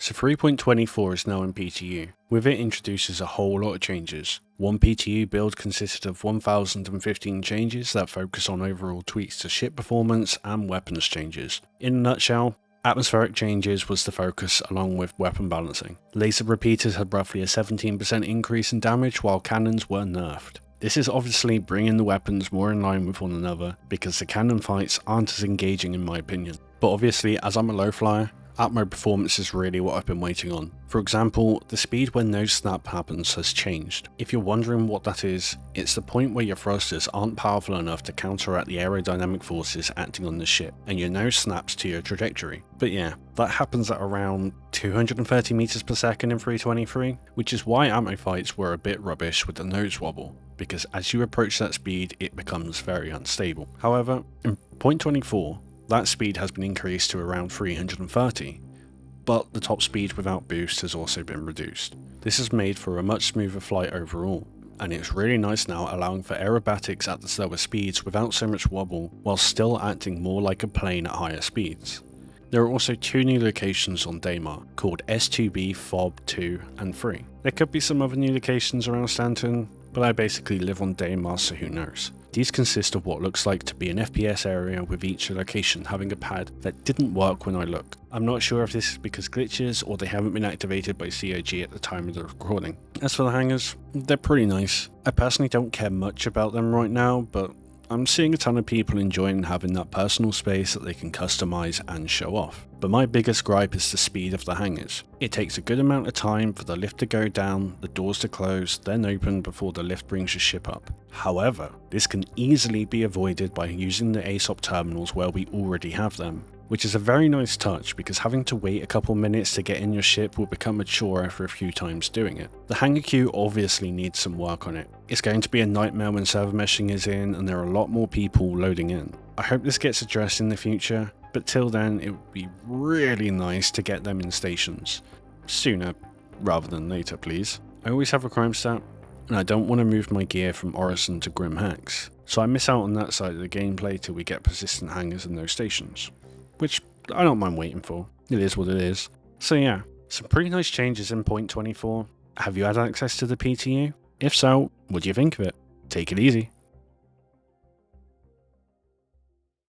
So 3.24 is now in PTU. With it introduces a whole lot of changes. One PTU build consisted of 1015 changes that focus on overall tweaks to ship performance and weapons changes. In a nutshell, atmospheric changes was the focus along with weapon balancing. Laser repeaters had roughly a 17% increase in damage while cannons were nerfed. This is obviously bringing the weapons more in line with one another because the cannon fights aren't as engaging in my opinion. But obviously, as I'm a low flyer, Atmo performance is really what I've been waiting on. For example, the speed when no snap happens has changed. If you're wondering what that is, it's the point where your thrusters aren't powerful enough to counteract the aerodynamic forces acting on the ship, and your nose snaps to your trajectory. But yeah, that happens at around 230 meters per second in 323, which is why Atmo fights were a bit rubbish with the nose wobble, because as you approach that speed, it becomes very unstable. However, in 0.24, that speed has been increased to around 330, but the top speed without boost has also been reduced. This has made for a much smoother flight overall, and it's really nice now allowing for aerobatics at the slower speeds without so much wobble, while still acting more like a plane at higher speeds. There are also two new locations on Daymar, called S2B, FOB 2 and 3. There could be some other new locations around Stanton, but I basically live on Daymar, so who knows. These consist of what looks like to be an FPS area with each location having a pad that didn't work when I looked. I'm not sure if this is because glitches or they haven't been activated by COG at the time of the recording. As for the hangars, they're pretty nice. I personally don't care much about them right now, but I'm seeing a ton of people enjoying having that personal space that they can customize and show off. But my biggest gripe is the speed of the hangars. It takes a good amount of time for the lift to go down, the doors to close, then open before the lift brings your ship up. However, this can easily be avoided by using the ASOP terminals where we already have them, which is a very nice touch because having to wait a couple minutes to get in your ship will become a chore after a few times doing it. The hangar queue obviously needs some work on it. It's going to be a nightmare when server meshing is in and there are a lot more people loading in. I hope this gets addressed in the future, but till then it would be really nice to get them in stations. Sooner rather than later, please. I always have a crime stat, and I don't want to move my gear from Orison to Grim Hacks, so I miss out on that side of the gameplay till we get persistent hangars in those stations. Which I don't mind waiting for. It is what it is. So yeah, some pretty nice changes in 0.24. Have you had access to the PTU? If so, what do you think of it? Take it easy.